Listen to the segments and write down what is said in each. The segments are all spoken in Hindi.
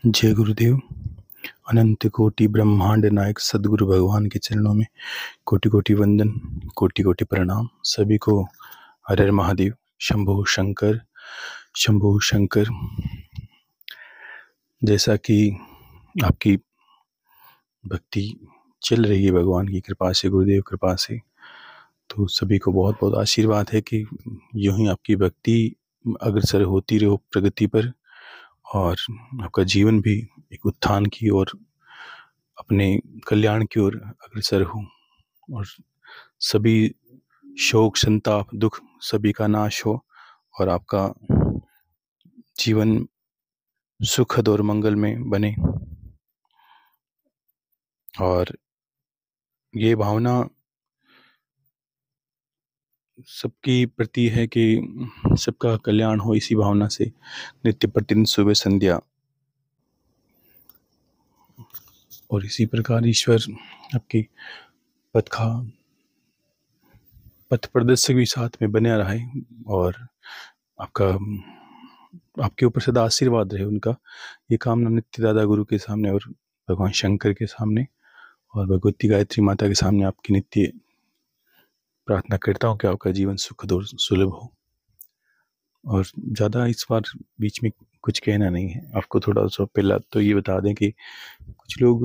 जय गुरुदेव। अनंत कोटि ब्रह्मांड नायक सदगुरु भगवान के चरणों में कोटि कोटि वंदन, कोटि कोटि प्रणाम। सभी को हर हर महादेव, शंभो शंकर, शंभो शंकर। जैसा कि आपकी भक्ति चल रही है भगवान की कृपा से, गुरुदेव कृपा से, तो सभी को बहुत बहुत आशीर्वाद है कि यूं ही आपकी भक्ति अग्रसर होती रहो प्रगति पर, और आपका जीवन भी एक उत्थान की ओर, अपने कल्याण की ओर अग्रसर हो, और सभी शोक संताप दुख सभी का नाश हो, और आपका जीवन सुखद और मंगल में बने। और ये भावना सबकी प्रति है कि सबका कल्याण हो। इसी भावना से नित्य प्रतिदिन सुबह संध्या और इसी प्रकार ईश्वर आपकी पथ प्रदर्शक भी साथ में बने रहे, और आपके ऊपर सदा आशीर्वाद रहे उनका। ये कामना नित्य दादा गुरु के सामने और भगवान शंकर के सामने और भगवती गायत्री माता के सामने आपकी नित्य प्रार्थना करता हूँ कि आपका जीवन सुखद और सुलभ हो। और ज़्यादा इस बार बीच में कुछ कहना नहीं है आपको। थोड़ा सा पहला तो ये बता दें कि कुछ लोग,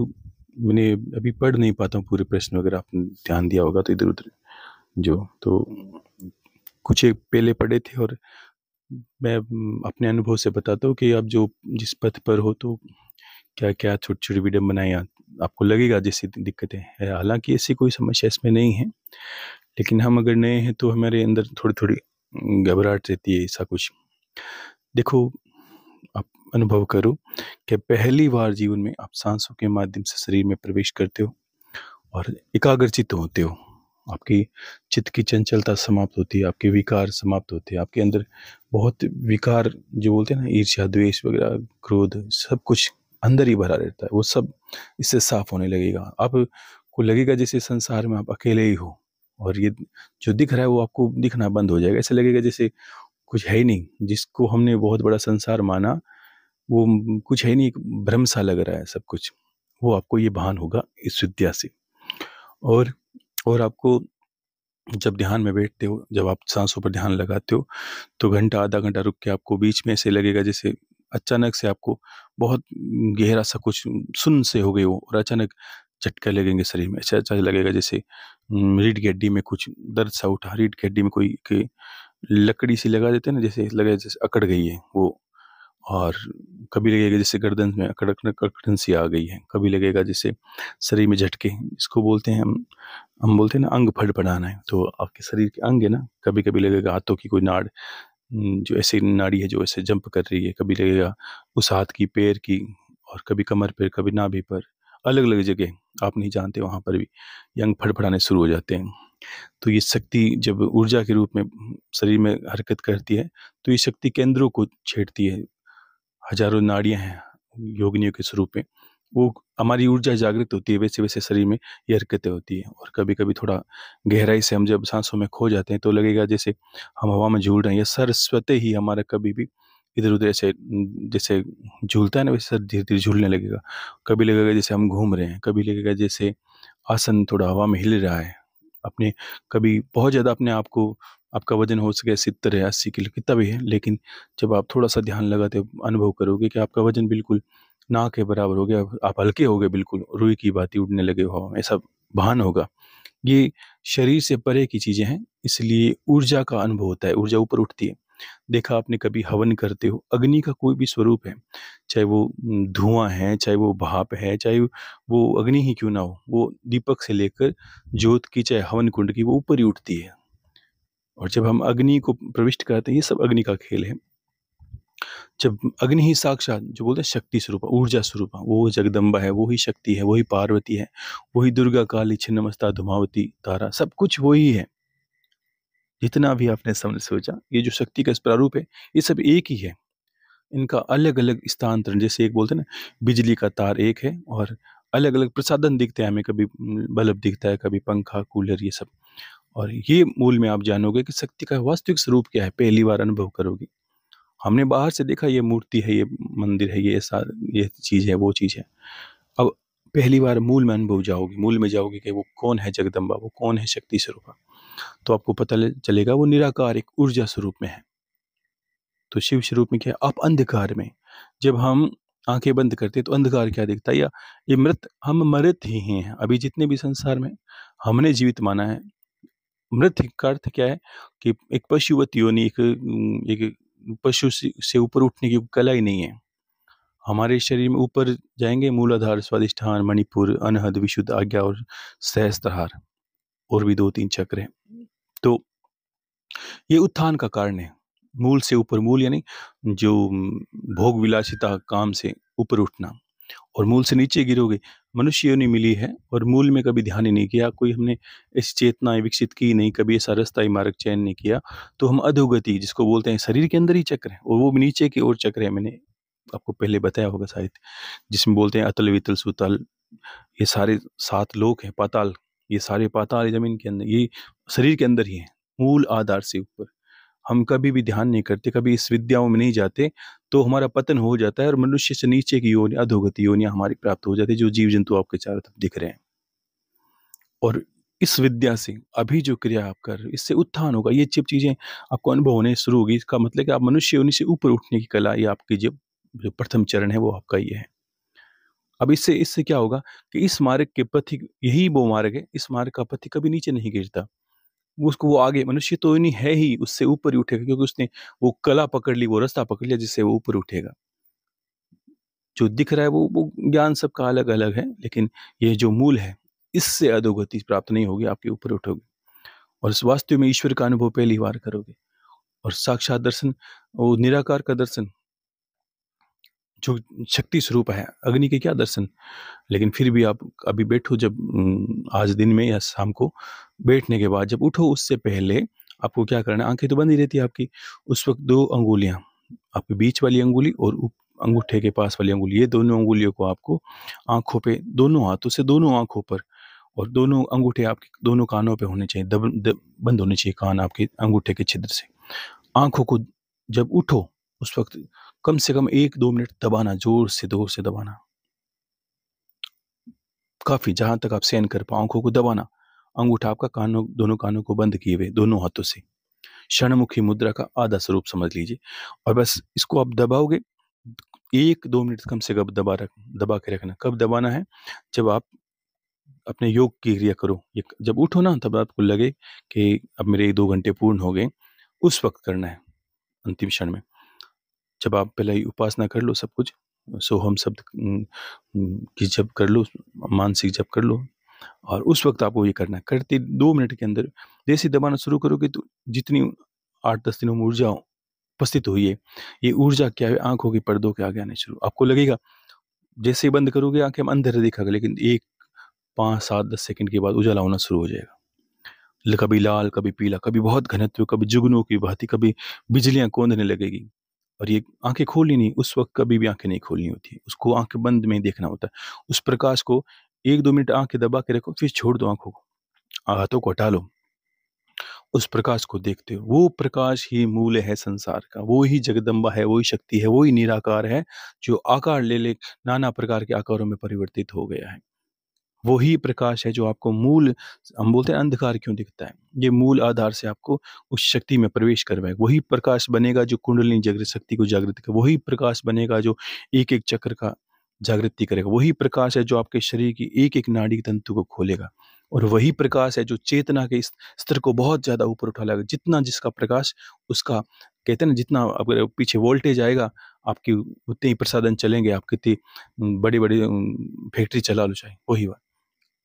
मैंने अभी पढ़ नहीं पाता हूँ पूरे प्रश्न, अगर आपने ध्यान दिया होगा तो इधर उधर तो कुछ एक पहले पढ़े थे, और मैं अपने अनुभव से बताता हूँ कि आप जो जिस पथ पर हो तो क्या क्या छोटी छोटी विडम्बनाएं आपको लगेगा जैसी दिक्कतें है। हालांकि ऐसी कोई समस्या इसमें नहीं है, लेकिन हम अगर नए हैं तो हमारे अंदर थोड़ी थोड़ी घबराहट रहती है। ऐसा कुछ देखो, आप अनुभव करो कि पहली बार जीवन में आप सांसों के माध्यम से शरीर में प्रवेश करते हो और एकाग्रचित्त होते हो। आपकी चित्त की चंचलता समाप्त होती है, आपके विकार समाप्त होते हैं। आपके अंदर बहुत विकार जो बोलते हैं ना, ईर्ष्या द्वेष वगैरह क्रोध, सब कुछ अंदर ही भरा रहता है, वो सब इससे साफ होने लगेगा। आपको लगेगा जैसे संसार में आप अकेले ही हो, और ये जो दिख रहा है वो आपको दिखना बंद हो जाएगा। ऐसे लगेगा जैसे कुछ है ही नहीं। जिसको हमने बहुत बड़ा संसार माना वो कुछ है ही नहीं, एक भ्रम सा लग रहा है सब कुछ। वो आपको ये भान होगा इस विद्या से। और आपको जब ध्यान में बैठते हो, जब आप सांसों पर ध्यान लगाते हो, तो घंटा आधा घंटा रुक के आपको बीच में ऐसे लगेगा जैसे अचानक से आपको बहुत गहरा सा कुछ सुन्न से हो गए हो, और अचानक झटका लगेंगे शरीर में। ऐसा लगेगा जैसे रीढ़ की हड्डी में कुछ दर्द सा उठा, रीढ़ की हड्डी में कोई लकड़ी सी लगा देते हैं ना, जैसे लगे जैसे अकड़ गई है वो। और कभी लगेगा जैसे गर्दन में अकड़न सी आ गई है, कभी लगेगा जैसे शरीर में झटके, इसको बोलते हैं हम बोलते हैं ना अंग फड़फड़ाना है। तो आपके शरीर के अंग है ना, कभी कभी लगेगा हाथों की कोई नाड़, जो ऐसी नाड़ी है जो ऐसे जंप कर रही है, कभी लगेगा उस हाथ की, पैर की, और कभी कमर पर, कभी नाभि पर, अलग अलग जगह आप नहीं जानते वहाँ पर भी ये अंग फड़फड़ाने शुरू हो जाते हैं। तो ये शक्ति जब ऊर्जा के रूप में शरीर में हरकत करती है, तो ये शक्ति केंद्रों को छेड़ती है। हजारों नाड़ियां हैं योगिनियों के स्वरूप में, वो हमारी ऊर्जा जागृत होती है, वैसे वैसे शरीर में ये हरकतें होती है। और कभी कभी थोड़ा गहराई से हम जब सांसों में खो जाते हैं तो लगेगा जैसे हम हवा में झूल रहे हैं, या सर स्वतः ही हमारा कभी भी इधर उधर ऐसे जैसे झूलता है ना, वैसे सर धीरे धीरे झूलने लगेगा। कभी लगेगा जैसे हम घूम रहे हैं, कभी लगेगा जैसे आसन थोड़ा हवा में हिल रहा है अपने, कभी बहुत ज़्यादा अपने आप को, आपका वजन हो सके 70 है 80 किलो कितना भी है, लेकिन जब आप थोड़ा सा ध्यान लगाते हो अनुभव करोगे कि आपका वजन बिल्कुल ना के बराबर हो गया, आप हल्के हो गए, बिल्कुल रुई की भांति उड़ने लगे हो हवा में, ऐसा भान होगा। ये शरीर से परे की चीज़ें हैं, इसलिए ऊर्जा का अनुभव होता है, ऊर्जा ऊपर उठती है। देखा आपने कभी हवन करते हो, अग्नि का कोई भी स्वरूप है, चाहे वो धुआं है, चाहे वो भाप है, चाहे वो अग्नि ही क्यों ना हो, वो दीपक से लेकर ज्योत की, चाहे हवन कुंड की, वो ऊपर ही उठती है। और जब हम अग्नि को प्रविष्ट करते हैं, ये सब अग्नि का खेल है। जब अग्नि ही साक्षात जो बोलते हैं शक्ति स्वरूप, ऊर्जा स्वरूप, वो जगदम्बा है, वो ही शक्ति है, वही पार्वती है, वही दुर्गा काली छिन्नमस्ता धूमावती तारा, सब कुछ वही है। जितना भी आपने समझ सोचा, ये जो शक्ति का प्रारूप है, ये सब एक ही है। इनका अलग अलग स्थानांतरण, जैसे एक बोलते हैं ना, बिजली का तार एक है, और अलग अलग प्रसाधन दिखते हैं हमें, कभी बल्ब दिखता है, कभी पंखा कूलर, ये सब। और ये मूल में आप जानोगे कि शक्ति का वास्तविक स्वरूप क्या है, पहली बार अनुभव करोगे। हमने बाहर से देखा ये मूर्ति है, ये मंदिर है, ये ऐसा, ये चीज़ है, वो चीज़ है। अब पहली बार मूल में अनुभव जाओगे, मूल में जाओगे कि वो कौन है जगदम्बा, वो कौन है शक्ति स्वरूपा, तो आपको पता चलेगा वो निराकार एक ऊर्जा स्वरूप में है। तो शिव स्वरूप में क्या है? आप अंधकार में, जब हम आंखें बंद करते हैं तो अंधकार क्या दिखता है? या ये मृत, हम मृत ही हैं। अभी जितने भी संसार में हमने जीवित माना है, मृत का अर्थ क्या है? कि एक पशुवत योनि, एक पशु से ऊपर उठने की कला ही नहीं है। हमारे शरीर में ऊपर जाएंगे मूलाधार, स्वादिष्ठान, मणिपुर, अनहद, विशुद्ध, आज्ञा और सहस्त्रहार, और भी 2-3 चक्र हैं। तो ये उत्थान का कारण है। मूल से ऊपर, मूल यानी जो भोग विलासिता, काम से ऊपर उठना, और मूल से नीचे गिरोगे। मनुष्य योनि मिली है और मूल में कभी ध्यान ही नहीं किया, कोई हमने ऐसी चेतनाएं विकसित की नहीं, कभी ऐसा रास्ता मार्ग चयन नहीं किया, तो हम अधोगति, जिसको बोलते हैं, शरीर के अंदर ही चक्र है और वो भी नीचे की ओर चक्र है। मैंने आपको पहले बताया होगा शायद, जिसमें बोलते हैं अतल, वितल, सुतल, ये सारे 7 लोक हैं। पाताल, ये सारे पाताल जमीन के अंदर, ये शरीर के अंदर ही है, मूल आधार से ऊपर। हम कभी भी ध्यान नहीं करते, कभी इस विद्याओं में नहीं जाते, तो हमारा पतन हो जाता है और मनुष्य से नीचे की योनि, अधोगति योनियां हमारी प्राप्त हो जाती है, जो जीव जंतु आपके चारों तरफ दिख रहे हैं। और इस विद्या से अभी जो क्रिया आप कर रहे हो, इससे उत्थान होगा। ये सब चीजें आपको अनुभव होने शुरू होगी। इसका मतलब कि आप मनुष्य योनि से ऊपर उठने की कला, ये आपकी जो जो प्रथम चरण है वो आपका ये है। अब इससे इससे क्या होगा कि इस मार्ग के पथिक, यही वो मार्ग है, इस मार्ग का पथिक कभी नीचे नहीं गिरता। वो उसको, वो आगे मनुष्य तो नहीं है ही, उससे ऊपर ही उठेगा, क्योंकि उसने वो कला पकड़ ली, वो रास्ता पकड़ लिया जिससे वो ऊपर उठेगा। जो दिख रहा है वो ज्ञान सबका अलग अलग है, लेकिन ये जो मूल है, इससे अधोगति प्राप्त नहीं होगी, आपके ऊपर उठोगे और इस वास्तव में ईश्वर का अनुभव पहली बार करोगे। और साक्षात दर्शन, वो निराकार का दर्शन, जो शक्ति स्वरूप है, अग्नि के क्या दर्शन। लेकिन फिर भी आप अभी बैठो, जब आज दिन में या शाम को बैठने के बाद जब उठो, उससे पहले आपको क्या करना है? आंखें तो बंद ही रहती है आपकी, उस वक्त 2 अंगुलियां, आपकी बीच वाली अंगुली और अंगूठे के पास वाली अंगुली, ये दोनों अंगुलियों को आपको आंखों पे, दोनों हाथों से दोनों आंखों पर, और दोनों अंगूठे आपके दोनों कानों पे होने चाहिए, बंद होने चाहिए कान आपके अंगूठे के छिद्र से। आंखों को जब उठो उस वक्त कम से कम 1-2 मिनट दबाना, जोर से दबाना, काफी, जहां तक आप सहन कर पाओ, आंखों को दबाना। अंगूठा आपका कानों, दोनों कानों को बंद किए हुए दोनों हाथों से, क्षणमुखी मुद्रा का आधा स्वरूप समझ लीजिए। और बस इसको आप दबाओगे 1-2 मिनट कम से कम, दबा के रखना। कब दबाना है? जब आप अपने योग की क्रिया करो, ये जब उठो ना, तब आपको लगे कि अब मेरे 2 घंटे पूर्ण हो गए, उस वक्त करना है, अंतिम क्षण में। जब आप पहले ही उपासना कर लो, सब कुछ सोहम शब्द की जप कर लो, मानसिक जप कर लो, और उस वक्त आपको ये करना है। करते 2 मिनट के अंदर जैसे ही दबाना शुरू करोगे, तो जितनी 8-10 दिनों में ऊर्जा उपस्थित हुई है, ये ऊर्जा क्या है, आंखों की पर्दों के आगे आने शुरू, आपको लगेगा। जैसे ही बंद करोगे आंखें, हम अंधेरा दिखागा, लेकिन एक 5-7-10 सेकंड के बाद उजाला होना शुरू हो जाएगा। कभी लाल, कभी पीला, कभी बहुत घनत्व, कभी जुगनू की भांति, कभी बिजलियां कौंधने लगेगी। और ये आंखें खोलनी नहीं, उस वक्त कभी भी आंखें नहीं खोलनी होती, उसको आंखें बंद में ही देखना होता है। उस प्रकाश को 1-2 मिनट आंखें दबा के रखो, फिर छोड़ दो आंखों को, हाथों को हटा लो, उस प्रकाश को देखते हो। वो प्रकाश ही मूल है संसार का, वो ही जगदम्बा है, वही शक्ति है, वही निराकार है, जो आकार ले ले नाना प्रकार के आकारों में परिवर्तित हो गया है। वही प्रकाश है जो आपको मूल, हम बोलते हैं अंधकार क्यों दिखता है, ये मूल आधार से आपको उस शक्ति में प्रवेश करवाएगा। वही प्रकाश बनेगा जो कुंडलिनी जागृत शक्ति को जागृत करेगा, वही प्रकाश बनेगा जो एक एक चक्र का जागृति करेगा, वही प्रकाश है जो आपके शरीर की एक एक नाड़ी तंतु को खोलेगा, और वही प्रकाश है जो चेतना के इस स्तर को बहुत ज्यादा ऊपर उठा लाएगा। जितना जिसका प्रकाश, उसका, कहते हैं ना, जितना अगर पीछे वोल्टेज आएगा आपकी, उतने ही प्रसादन चलेंगे। आप कितनी बड़ी बड़ी फैक्ट्री चला लो चाहे, वही बात।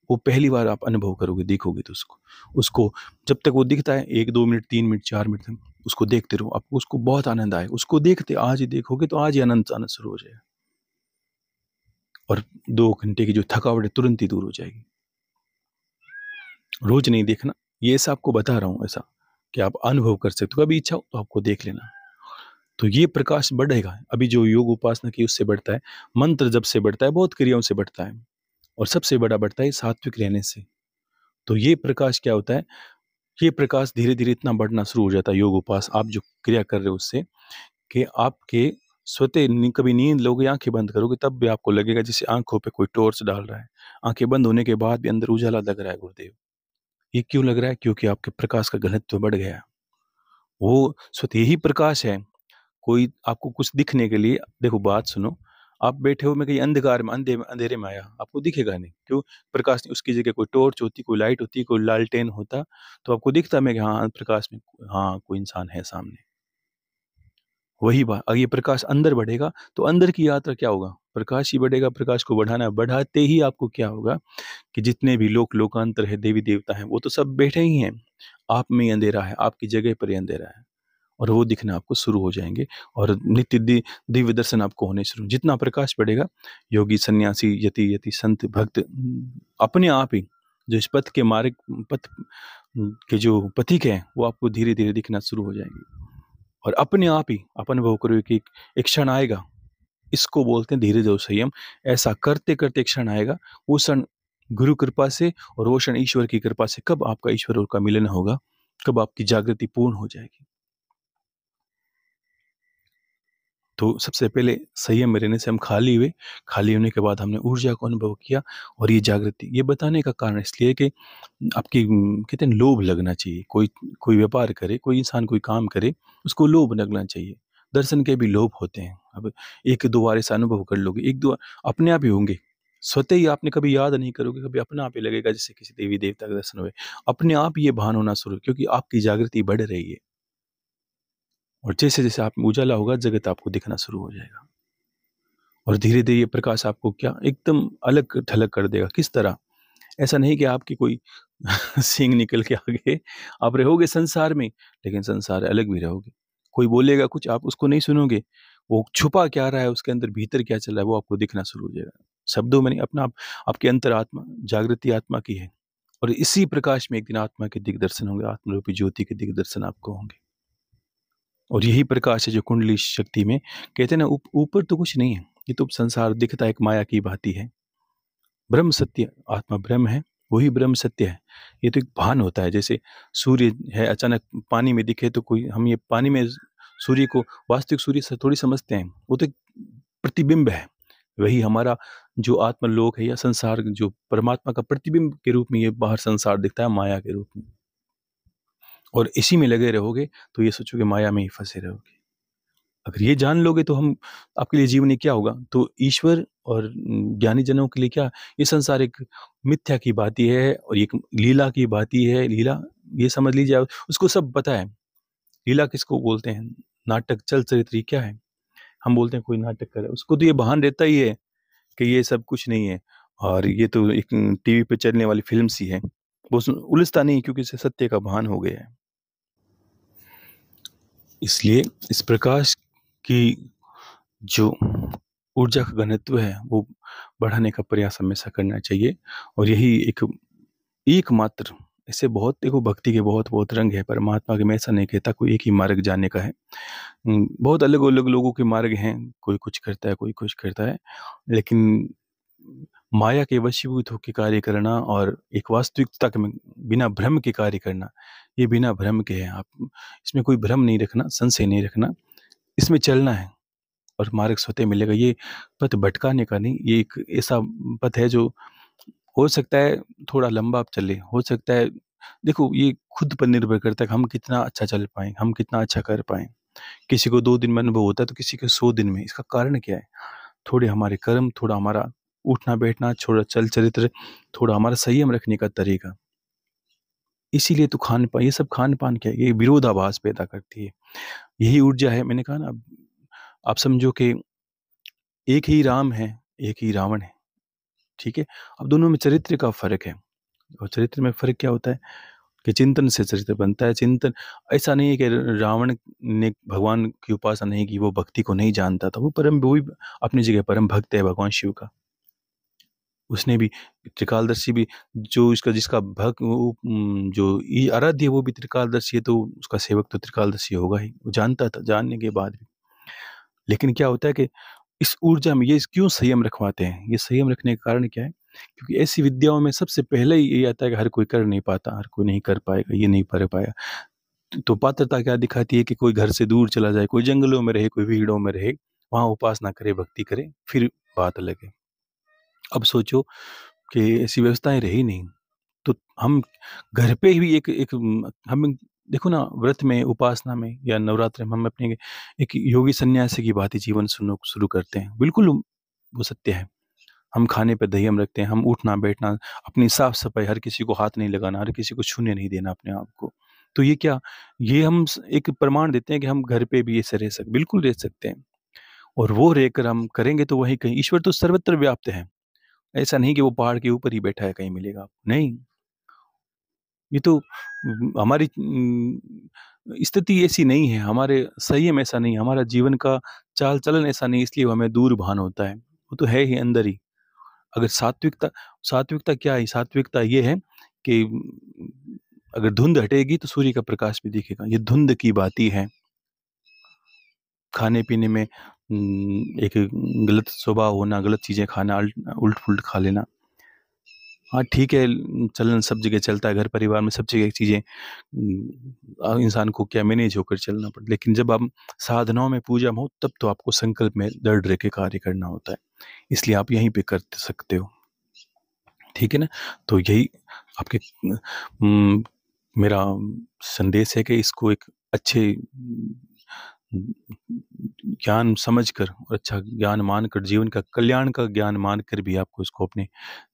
वो पहली बार आप अनुभव करोगे, देखोगे तो उसको उसको जब तक वो दिखता है 1-2 मिनट, 3 मिनट, 4 मिनट तक उसको देखते रहो, आपको उसको बहुत आनंद आएगा। उसको देखते आज ही देखोगे तो आज ही आनंद आना शुरू हो जाएगा, और 2 घंटे की जो थकावट है तुरंत ही दूर हो जाएगी। रोज नहीं देखना, ये ऐसा आपको बता रहा हूँ, ऐसा कि आप अनुभव कर सकते हो। कभी इच्छा हो तो आपको देख लेना। तो ये प्रकाश बढ़ेगा। अभी जो योग उपासना की उससे बढ़ता है, मंत्र जब से बढ़ता है, बहुत क्रियाओं से बढ़ता है, और सबसे बड़ा बढ़ता है सात्विक रहने से। तो ये प्रकाश क्या होता है, ये प्रकाश धीरे धीरे इतना बढ़ना शुरू हो जाता है योग उपास, आप जो क्रिया कर रहे हो उससे, कि आपके सोते कभी नींद लोगे, आंखें बंद करोगे, तब भी आपको लगेगा जैसे आंखों पे कोई टॉर्च डाल रहा है। आंखें बंद होने के बाद भी अंदर उजाला लग रहा है गुरुदेव। ये क्यों लग रहा है? क्योंकि आपके प्रकाश का घनत्व बढ़ गया। वो स्वतः ही प्रकाश है। कोई आपको कुछ दिखने के लिए, देखो बात सुनो, आप बैठे हो, मैं कहीं अंधकार में, अंधेरे में आया, आपको दिखेगा नहीं। क्यों? प्रकाश नहीं। उसकी जगह कोई टॉर्च होती, कोई लाइट होती, कोई लालटेन होता, तो आपको दिखता मैं कि हाँ प्रकाश में, हाँ कोई इंसान है सामने। वही बात, अगर ये प्रकाश अंदर बढ़ेगा तो अंदर की यात्रा क्या होगा? प्रकाश ही बढ़ेगा। प्रकाश को बढ़ाना, बढ़ाते ही आपको क्या होगा कि जितने भी लोकांतर है, देवी देवता हैं, वो तो सब बैठे ही हैं। आप में ही अंधेरा है, आपकी जगह पर ही अंधेरा है, और वो दिखना आपको शुरू हो जाएंगे। और नित्य दिव्य दर्शन आपको होने शुरू। जितना प्रकाश बढ़ेगा, योगी, सन्यासी, यति यति, संत, भक्त, अपने आप ही जो इस पथ के मार्ग, पथ के जो पथिक हैं, वो आपको धीरे धीरे दिखना शुरू हो जाएंगे। और अपने आप ही अपन अनुभव करो कि एक क्षण आएगा, इसको बोलते हैं धीरे धीरे संयम। ऐसा करते करते एक क्षण आएगा, वो क्षण गुरु कृपा से, और वो क्षण ईश्वर की कृपा से। कब आपका ईश्वर और का मिलन होगा, कब आपकी जागृति पूर्ण हो जाएगी। तो सबसे पहले संयम में रहने से हम खाली हुए। खाली होने के बाद हमने ऊर्जा को अनुभव किया, और ये जागृति। ये बताने का कारण इसलिए कि आपकी कहते हैं लोभ लगना चाहिए। कोई कोई व्यापार करे, कोई इंसान कोई काम करे, उसको लोभ लगना चाहिए। दर्शन के भी लोभ होते हैं। अब एक दो बार ऐसा अनुभव कर लोगे, एक दो अपने आप ही होंगे। स्वतः ही आपने कभी याद नहीं करोगे, कभी अपने आप ही लगेगा जैसे किसी देवी देवता का दर्शन हुए। अपने आप ये भान होना शुरू, क्योंकि आपकी जागृति बढ़ रही है। और जैसे जैसे आप में उजाला होगा, जगत आपको दिखना शुरू हो जाएगा। और धीरे धीरे ये प्रकाश आपको क्या एकदम अलग थलग कर देगा। किस तरह? ऐसा नहीं कि आपकी कोई सींग निकल के आ गए। आप रहोगे संसार में, लेकिन संसार अलग भी रहोगे। कोई बोलेगा कुछ, आप उसको नहीं सुनोगे। वो छुपा क्या रहा है उसके अंदर, भीतर क्या चल रहा है, वो आपको दिखना शुरू हो जाएगा। शब्दों में नहीं, अपना आपकी अंतरात्मा, जागृति आत्मा की है। और इसी प्रकाश में एक दिन आत्मा के दिग्दर्शन होंगे, आत्मरूपी ज्योति के दिग्दर्शन आपको होंगे। और यही प्रकाश है जो कुंडली शक्ति में कहते हैं ना, ऊपर तो कुछ नहीं है। ये तो संसार दिखता है एक माया की भांति है। ब्रह्म सत्य, आत्मा ब्रह्म है, वही ब्रह्म सत्य है। ये तो एक भान होता है। जैसे सूर्य है, अचानक पानी में दिखे तो कोई, हम ये पानी में सूर्य को वास्तविक सूर्य से थोड़ी समझते हैं, वो तो एक प्रतिबिंब है। वही हमारा जो आत्मलोक है या संसार, जो परमात्मा का प्रतिबिंब के रूप में ये बाहर संसार दिखता है, माया के रूप में। और इसी में लगे रहोगे तो ये सोचोगे माया में ही फंसे रहोगे। अगर ये जान लोगे तो हम, आपके लिए जीवन क्या होगा? तो ईश्वर और ज्ञानी जनों के लिए क्या, ये संसार एक मिथ्या की बाती है, और एक लीला की बाती है। लीला ये समझ लीजिए, उसको सब पता है। लीला किसको बोलते हैं? नाटक, चल चरित्र, ये क्या है? हम बोलते हैं कोई नाटक कर रहा है, उसको तो ये भान रहता ही है कि ये सब कुछ नहीं है, और ये तो एक टीवी पे चलने वाली फिल्म सी है। वो उलझता नहीं, क्योंकि इसे सत्य का भान हो गया है। इसलिए इस प्रकाश की जो ऊर्जा का घनत्व है, वो बढ़ाने का प्रयास हमेशा करना चाहिए। और यही एकमात्र, ऐसे बहुत, देखो भक्ति के बहुत बहुत रंग है। परमात्मा के, मैं ऐसा नहीं कहता कोई एक ही मार्ग जाने का है। बहुत अलग अलग लोगों के मार्ग हैं। कोई कुछ करता है, कोई कुछ करता है। लेकिन माया के वशीभूत होकर कार्य करना, और एक वास्तविकता के में बिना भ्रम के कार्य करना, ये बिना भ्रम के है। आप इसमें कोई भ्रम नहीं रखना, संशय नहीं रखना, इसमें चलना है, और मार्ग स्वतः मिलेगा। ये पथ भटकाने का नहीं, ये एक ऐसा पथ है जो हो सकता है थोड़ा लंबा आप चले, हो सकता है, देखो ये खुद पर निर्भर करता है कि हम कितना अच्छा चल पाएँ, हम कितना अच्छा कर पाएँ। किसी को 2 दिन में अनुभव होता है, तो किसी को 100 दिन में। इसका कारण क्या है? थोड़े हमारे कर्म, थोड़ा हमारा उठना-बैठना, थोड़ा चल चरित्र, थोड़ा हमारा संयम रखने का तरीका। इसीलिए तो खान-पान, ये सब खान-पान क्या है? ये विरोधाभास पैदा करती है। यही ऊर्जा है, मैंने कहा ना, आप समझो कि एक ही राम है, एक ही रावण है, ठीक है? अब दोनों में चरित्र का फ़र्क है। और चरित्र में फ़र्क क्या होता है कि चिंतन से चरित्र बनता है। चिंतन, ऐसा नहीं है कि रावण ने भगवान की उपासना नहीं की, वो भक्ति को नहीं जानता था। वो भी अपनी जगह परम भक्त है भगवान शिव का। उसने भी, त्रिकालदर्शी भी, जो इसका जिसका भक्त वो जो ये आराध्य है, वो भी त्रिकालदर्शी है, तो उसका सेवक तो त्रिकालदर्शी होगा ही। वो जानता था, जानने के बाद भी। लेकिन क्या होता है कि इस ऊर्जा में ये क्यों संयम रखवाते हैं? ये संयम रखने का कारण क्या है? क्योंकि ऐसी विद्याओं में सबसे पहले ही ये आता है कि हर कोई कर नहीं पाता, हर कोई नहीं कर पाएगा, ये नहीं कर पाया। तो पात्रता क्या दिखाती है कि कोई घर से दूर चला जाए, कोई जंगलों में रहे, कोई भीड़ों में रहे, वहाँ उपासना करे, भक्ति करे, फिर बात अलग है। अब सोचो कि ऐसी व्यवस्थाएँ रही नहीं, तो हम घर पे ही एक एक हम देखो ना, व्रत में, उपासना में या नवरात्र में हम अपने एक योगी सन्यासी की भांति जीवन शुरू करते हैं। बिल्कुल वो सत्य है। हम खाने पे संयम रखते हैं, हम उठना-बैठना, अपनी साफ-सफाई, हर किसी को हाथ नहीं लगाना, हर किसी को छूने नहीं देना अपने आप को। तो ये क्या, ये हम एक प्रमाण देते हैं कि हम घर पे भी ऐसे रह बिल्कुल रह सकते हैं, और वो रहकर हम करेंगे तो वही कहीं, ईश्वर तो सर्वत्र व्याप्त है। ऐसा नहीं कि वो पहाड़ के ऊपर ही बैठा है, कहीं मिलेगा आपको, नहीं। ये तो हमारी स्थिति ऐसी नहीं है, हमारे संयम ऐसा नहीं है, हमारा जीवन का चाल-चलन ऐसा नहीं है, इसलिए हमें दूर भान होता है। वो तो है ही अंदर ही। अगर सात्विकता सात्विकता क्या है? सात्विकता ये है कि अगर धुंध हटेगी तो सूर्य का प्रकाश भी दिखेगा। ये धुंध की बाती है। खाने-पीने में एक गलत स्वभाव होना, गलत चीज़ें खाना, उलट-पुलट खा लेना। हाँ, ठीक है, चलन सब जगह चलता है, घर परिवार में सब जगह चीज़ें इंसान को क्या मैनेज होकर चलना पड़ता है। लेकिन जब हम साधनाओं में, पूजा में हो, तब तो आपको संकल्प में दृढ़ रह के कार्य करना होता है। इसलिए आप यहीं पे कर सकते हो। ठीक है ना? तो यही आपके मेरा संदेश है कि इसको एक अच्छे ज्ञान समझकर और अच्छा ज्ञान मानकर, जीवन का कल्याण का ज्ञान मानकर भी आपको इसको अपने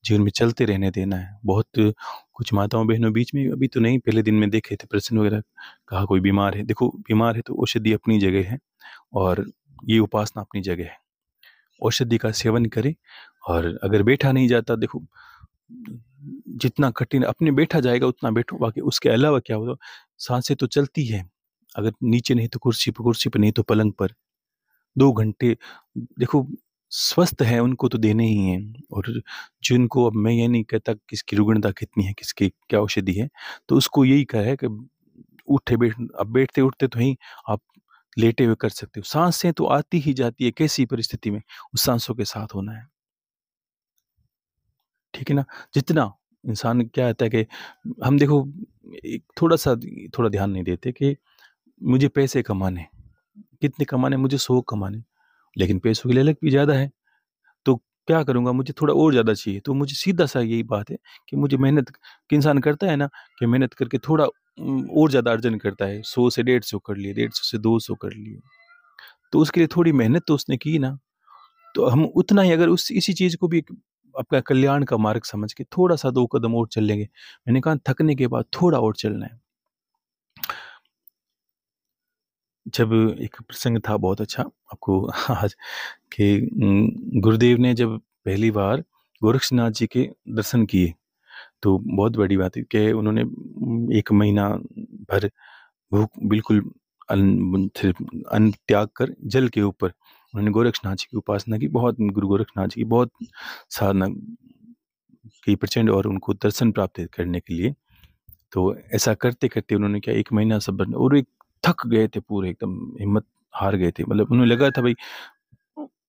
जीवन में चलते रहने देना है। बहुत कुछ माताओं बहनों बीच में अभी तो नहीं, पहले दिन में देखे थे प्रश्न वगैरह, कहा कोई बीमार है। देखो, बीमार है तो औषधि अपनी जगह है और ये उपासना अपनी जगह है। औषधि का सेवन करें, और अगर बैठा नहीं जाता, देखो जितना कठिन अपने बैठा जाएगा उतना बैठो, बाकी उसके अलावा क्या होगा, सांसें तो चलती है। अगर नीचे नहीं तो कुर्सी पे नहीं तो पलंग पर 2 घंटे, देखो स्वस्थ है उनको तो देने ही हैं, और जिनको, अब मैं ये नहीं कहता किसकी रुग्णता कितनी है, किसकी क्या औषधि है, तो उसको यही कहा है कि उठे बैठ अब बैठते उठते तो ही आप लेटे हुए कर सकते हो। सांसें तो आती ही जाती है, कैसी परिस्थिति में, उस सांसों के साथ होना है। ठीक है ना? जितना इंसान क्या होता है कि हम देखो एक थोड़ा ध्यान नहीं देते कि मुझे पैसे कमाने, कितने कमाने, मुझे 100 कमाने, लेकिन पैसों की ललक भी ज़्यादा है, तो क्या करूँगा, मुझे थोड़ा और ज़्यादा चाहिए। तो मुझे सीधा-सा यही बात है कि मुझे मेहनत, कि इंसान करता है ना, कि मेहनत करके थोड़ा और ज़्यादा अर्जन करता है, 100 से 150 कर लिए, 150 से 200 कर लिए। तो उसके लिए थोड़ी मेहनत तो उसने की ना, तो हम उतना ही, अगर उस इसी चीज़ को भी एक आपका कल्याण का मार्ग समझ के थोड़ा-सा 2 कदम और चल लेंगे। मैंने कहा थकने के बाद थोड़ा और चलना है। जब एक प्रसंग था बहुत अच्छा आपको आज, कि गुरुदेव ने जब पहली बार गोरक्षनाथ जी के दर्शन किए, तो बहुत बड़ी बात है कि उन्होंने 1 महीना भर भूख, बिल्कुल सिर्फ अन्न त्याग कर जल के ऊपर उन्होंने गोरक्षनाथ जी की उपासना की। बहुत गुरु गोरखनाथ जी की बहुत साधना की प्रचंड, और उनको दर्शन प्राप्त करने के लिए, तो ऐसा करते-करते उन्होंने क्या 1 महीना सब्र, और एक थक गए थे पूरे, एकदम हिम्मत हार गए थे। मतलब उन्हें लगा था, भाई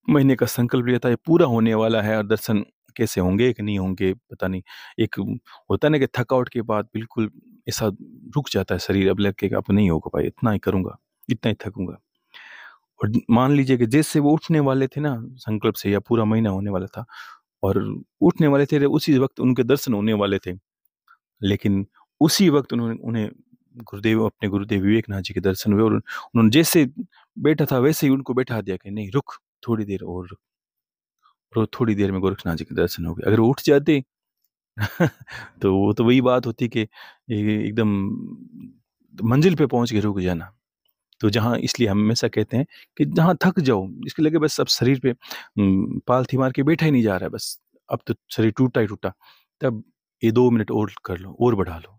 महीने का संकल्प लिया था, ये पूरा होने वाला है, और दर्शन कैसे होंगे कि नहीं होंगे पता नहीं। एक होता है ना कि थकावट के बाद बिल्कुल ऐसा रुक जाता है शरीर, अब लगे कि अब नहीं होगा भाई, इतना ही करूँगा, इतना ही थकूँगा। और मान लीजिए कि जैसे वो उठने वाले थे ना संकल्प से, या पूरा महीना होने वाला था और उठने वाले थे, उसी वक़्त उनके दर्शन होने वाले थे। लेकिन उसी वक़्त उन्होंने उन्हें अपने गुरुदेव विवेकानंद जी के दर्शन हुए, और उन्होंने जैसे बैठा था वैसे ही उनको बैठा दिया कि नहीं रुक, थोड़ी देर और रुक। और थोड़ी देर में गोरक्षनाथ जी के दर्शन हो गए। अगर वो उठ जाते तो वो तो वही बात होती कि एकदम मंजिल पे पहुँच के रुक जाना। तो जहाँ, इसलिए हम हमेशा कहते हैं कि जहाँ थक जाओ, इसके लगे बस अब शरीर पे पालथी मार के बैठा ही नहीं जा रहा है बस, अब तो शरीर टूटा ही टूटा, तब ये 2 मिनट और कर लो और बढ़ा लो।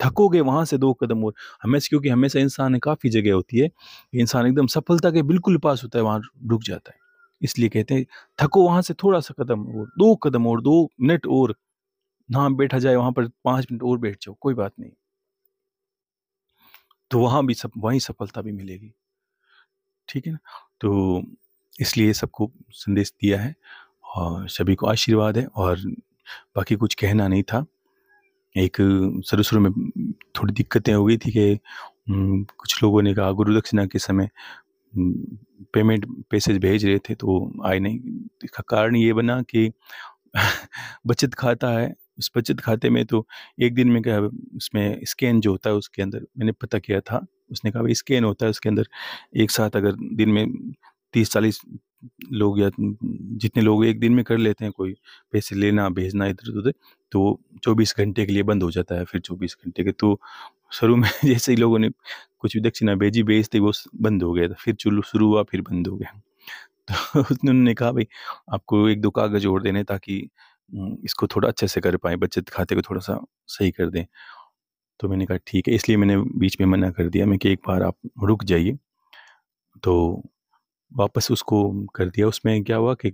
थकोगे वहाँ से 2 कदम और, हमेशा, क्योंकि हमेशा इंसान काफ़ी जगह होती है, इंसान एकदम सफलता के बिल्कुल पास होता है, वहाँ रुक जाता है। इसलिए कहते हैं थको वहाँ से थोड़ा-सा कदम और, 2 कदम और, 2 मिनट और, ना बैठा जाए वहाँ पर 5 मिनट और बैठ जाओ, कोई बात नहीं। तो वहाँ भी वहीं सफलता भी मिलेगी। ठीक है ना? तो इसलिए सबको संदेश दिया है, और सभी को आशीर्वाद है, और बाकी कुछ कहना नहीं था। एक शुरू-शुरू में थोड़ी दिक्कतें हो गई थी कि कुछ लोगों ने कहा गुरु दक्षिणा के समय पेमेंट पैसेज भेज रहे थे तो वो आए नहीं। इसका कारण ये बना कि बचत खाता है, उस बचत खाते में तो एक दिन में क्या, उसमें स्कैन जो होता है उसके अंदर मैंने पता किया था, उसने कहा भाई स्कैन होता है उसके अंदर, एक साथ अगर दिन में 30-40 लोग या जितने लोग एक दिन में कर लेते हैं कोई पैसे लेना भेजना इधर उधर, तो 24 घंटे के लिए बंद हो जाता है। फिर 24 घंटे के तो शुरू में जैसे ही लोगों ने कुछ भी दक्षिणा भेजते ही वो बंद हो गया था, फिर चुल्लू शुरू हुआ फिर बंद हो गया। तो उन्होंने कहा भाई आपको 1-2 कागज और देने ताकि इसको थोड़ा अच्छे से कर पाएँ, बचत खाते को थोड़ा-सा सही कर दें। तो मैंने कहा ठीक है, इसलिए मैंने बीच में मना कर दिया मैं कि एक बार आप रुक जाइए। तो वापस उसको कर दिया। उसमें क्या हुआ कि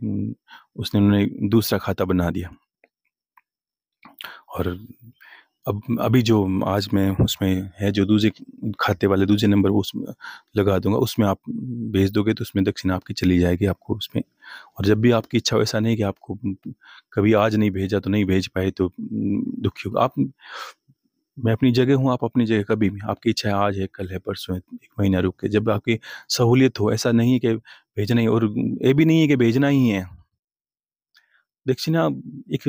उसने उन्होंने दूसरा खाता बना दिया और अब अभी जो आज मैं उसमें है जो दूसरे खाते वाले दूसरे नंबर वो उसमें लगा दूँगा, उसमें आप भेज दोगे तो उसमें दक्षिणा आपकी चली जाएगी आपको उसमें। और जब भी आपकी इच्छा हो, ऐसा नहीं कि आपको कभी आज नहीं भेजा तो नहीं भेज पाए तो दुखी होगा आप। मैं अपनी जगह हूँ, आप अपनी जगह कभी भी, आपकी इच्छा है आज है, कल है, परसों है, 1 महीना रुक के, जब आपकी सहूलियत हो। ऐसा नहीं है कि भेजना ही, और ये भी नहीं है कि भेजना ही है। दक्षिणा एक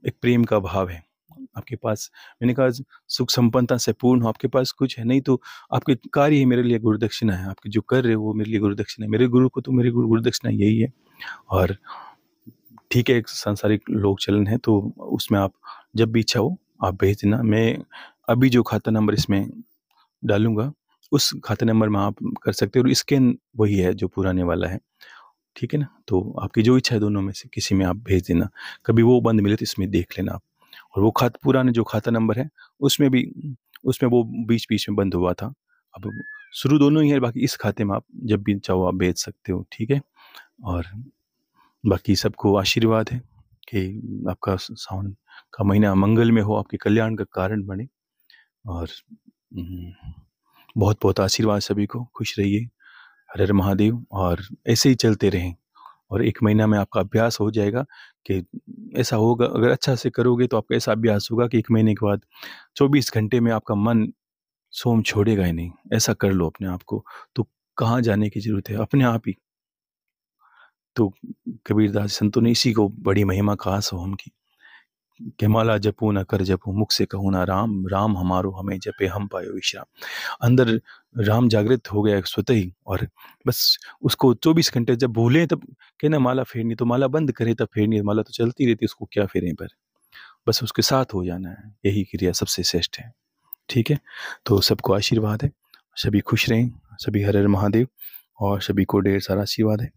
एक प्रेम का भाव है। आपके पास, मैंने कहा सुख संपन्नता से पूर्ण हो, आपके पास कुछ है नहीं तो आपके कार्य ही मेरे लिए गुरुदक्षिणा है। आप जो कर रहे हो वो मेरे लिए गुरुदक्षिणा है। मेरे गुरु को तो मेरे गुरुदक्षिणा यही है। और ठीक है, एक सांसारिक लोक चलन है तो उसमें आप जब भी इच्छा हो आप भेज देना। मैं अभी जो खाता नंबर इसमें डालूँगा, उस खाते नंबर में आप कर सकते हो और स्कैन वही है जो पुराने वाला है। ठीक है ना? तो आपकी जो इच्छा है दोनों में से किसी में आप भेज देना। कभी वो बंद मिले तो इसमें देख लेना आप। और वो पुराने जो खाता नंबर है उसमें भी, उसमें वो बीच-बीच में बंद हुआ था। अब शुरू दोनों ही है, बाकी इस खाते में आप जब भी चाहो आप भेज सकते हो, ठीक है? और बाकी सबको आशीर्वाद है कि आपका सावन का महीना मंगल में हो, आपके कल्याण का कारण बने। और उम, बहुत-बहुत आशीर्वाद सभी को, खुश रहिए, हर हर महादेव। और ऐसे ही चलते रहें और 1 महीना में आपका अभ्यास हो जाएगा कि ऐसा होगा, अगर अच्छा से करोगे तो आपका ऐसा अभ्यास होगा कि 1 महीने के बाद 24 घंटे में आपका मन सोम छोड़ेगा ही नहीं। ऐसा कर लो अपने आप को, तो कहाँ जाने की ज़रूरत है, अपने आप ही। तो कबीरदास संतों ने इसी को बड़ी महिमा कहा सोहम की, कि माला जपू न कर जपू, मुख से कहूँ ना राम, राम हमारो हमें जपे हम पायो विश्राम। अंदर राम जागृत हो गया स्वतः ही, और बस उसको 24 घंटे जब भूलें तब कहना माला फेरनी, तो माला बंद करें तब फेरनी, माला तो चलती रहती है, उसको क्या फेरें पर। बस उसके साथ हो जाना है, यही क्रिया सबसे श्रेष्ठ है। ठीक है? तो सबको आशीर्वाद है, सभी खुश रहें, सभी हर हर महादेव, और सभी को ढेर सारा आशीर्वाद है।